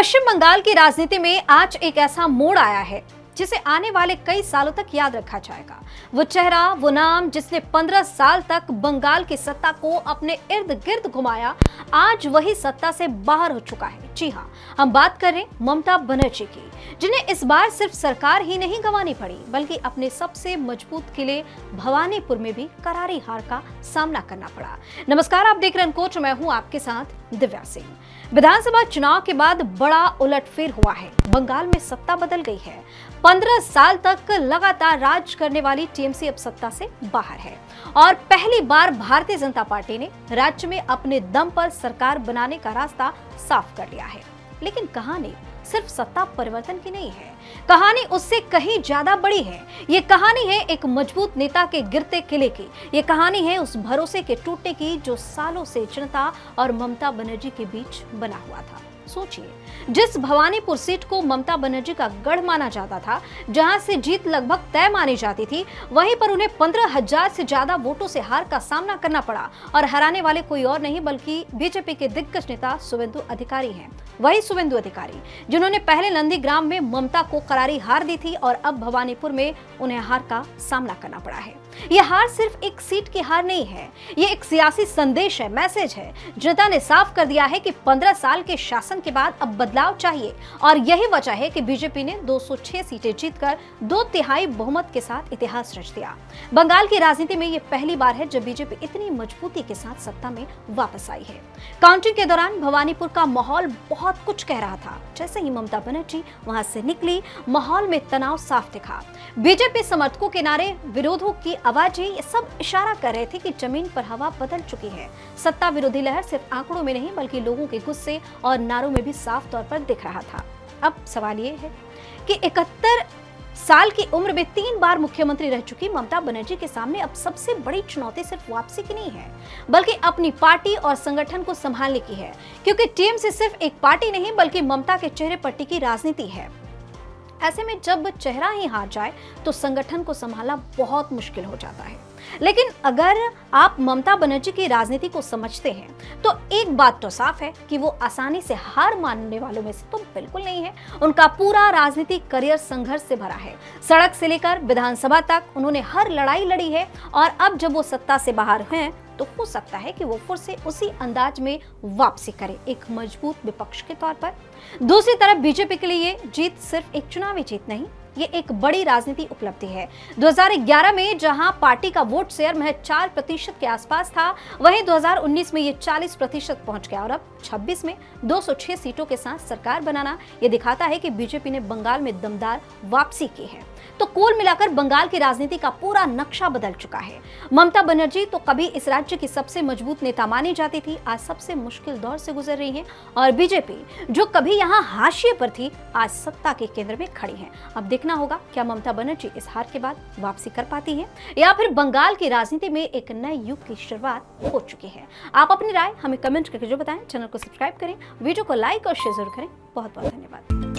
पश्चिम बंगाल की राजनीति में आज एक ऐसा मोड़ आया है जिसे आने वाले कई सालों तक याद रखा जाएगा। वो चेहरा, वो नाम जिसने 15 साल तक बंगाल की सत्ता को अपने इर्द गिर्द घुमाया, आज वही सत्ता से बाहर हो चुका है। जी हाँ, हम बात कर रहे हैं ममता बनर्जी की, जिन्हें इस बार सिर्फ सरकार ही नहीं गंवानी पड़ी, बल्कि अपने सबसे मजबूत किले भवानीपुर में भी करारी हार का सामना करना पड़ा। नमस्कार, आप देख रहे हैं कोच, मैं हूं आपके साथ दिव्या सिंह। विधानसभा चुनाव के बाद बड़ा उलटफेर हुआ है। बंगाल में सत्ता बदल गई है। 15 साल तक लगातार राज करने वाली टीएमसी अब सत्ता से बाहर है और पहली बार भारतीय जनता पार्टी ने राज्य में अपने दम पर सरकार बनाने का रास्ता साफ कर लिया है। लेकिन कहानी सिर्फ सत्ता परिवर्तन की नहीं है, कहानी उससे कहीं ज्यादा बड़ी है। ये कहानी है एक मजबूत नेता के गिरते किले की। ये कहानी है उस भरोसे के टूटने की जो सालों से जनता और ममता बनर्जी के बीच बना हुआ था। सोचिए, जिस भवानीपुर सीट को ममता बनर्जी का गढ़ माना जाता था, जहां से जीत लगभग तय मानी जाती थी, वहीं पर उन्हें 15,000 से ज्यादा वोटों से हार का सामना करना पड़ा। और हराने वाले कोई और नहीं बल्कि बीजेपी के दिग्गज नेता शुवेंदु अधिकारी हैं। वही शुवेंदु अधिकारी जिन्होंने पहले नंदीग्राम में ममता को करारी हार दी थी और अब भवानीपुर में उन्हें हार का सामना करना पड़ा है। ये हार सिर्फ एक सीट की हार नहीं है, ये एक सियासी संदेश है, मैसेज है। जनता ने साफ कर दिया है कि 15 साल के शासन के बाद अब बदलाव चाहिए और यही वजह है कि बीजेपी ने 206 सीटें जीतकर 2/3 बहुमत के साथ इतिहास रच दिया। बंगाल की राजनीति में ये पहली बार है जब बीजेपी इतनी मजबूती के साथ सत्ता में वापस आई है। काउंटिंग के दौरान भवानीपुर का माहौल बहुत कुछ कह रहा था। जैसे ही ममता बनर्जी वहां से निकली, माहौल में तनाव साफ दिखा। बीजेपी समर्थकों के नारे, विरोधों की आवाजें, ये सब इशारा कर रहे थे कि जमीन पर हवा बदल चुकी है। सत्ता विरोधी लहर सिर्फ आंकड़ों में नहीं बल्कि लोगों के गुस्से और नारों में भी साफ तौर पर दिख रहा था। अब सवाल ये है कि 71 साल की उम्र में 3 बार मुख्यमंत्री रह चुकी ममता बनर्जी के सामने अब सबसे बड़ी चुनौती सिर्फ वापसी की नहीं है, बल्कि अपनी पार्टी और संगठन को संभालने की है। क्योंकि टीएमसी सिर्फ एक पार्टी नहीं बल्कि ममता के चेहरे पर टिकी राजनीति है। ऐसे में जब चेहरा ही हार जाए तो संगठन को संभालना बहुत मुश्किल हो जाता है। लेकिन अगर आप ममता बनर्जी की राजनीति को समझते हैं तो एक बात तो साफ है कि वो आसानी से हार मानने वालों में से तो बिल्कुल नहीं है। उनका पूरा राजनीतिक करियर संघर्ष से भरा है। सड़क से लेकर विधानसभा तक उन्होंने हर लड़ाई लड़ी है और अब जब वो सत्ता से बाहर हैं तो हो सकता है कि वो फिर से उसी अंदाज में वापसी करे, एक मजबूत विपक्ष के तौर पर। दूसरी तरफ बीजेपी के लिए ये जीत सिर्फ एक चुनावी जीत नहीं, ये एक बड़ी राजनीतिक उपलब्धि है। 2011 में जहां पार्टी का वोट शेयर महज 4% के आसपास था, वहीं 2019 में ये 40% पहुंच गया और अब 26 में 206 सीटों के साथ सरकार बनाना ये दिखाता है कि बीजेपी ने बंगाल में दमदार वापसी की है। तो कुल मिलाकर बंगाल की राजनीति का पूरा नक्शा बदल चुका है। ममता बनर्जी तो कभी इस राज्य की सबसे मजबूत नेता मानी जाती थी, आज सबसे मुश्किल दौर से गुजर रही है। और बीजेपी जो कभी यहाँ हाशिए पर थी, आज सत्ता के केंद्र में खड़ी है। अब देखना होगा क्या ममता बनर्जी इस हार के बाद वापसी कर पाती है या फिर बंगाल की राजनीति में एक नए युग की शुरुआत हो चुकी है। आप अपनी राय हमें कमेंट करके जो बताएं। चैनल को सब्सक्राइब करें, वीडियो को लाइक और शेयर जरूर करें। बहुत बहुत धन्यवाद।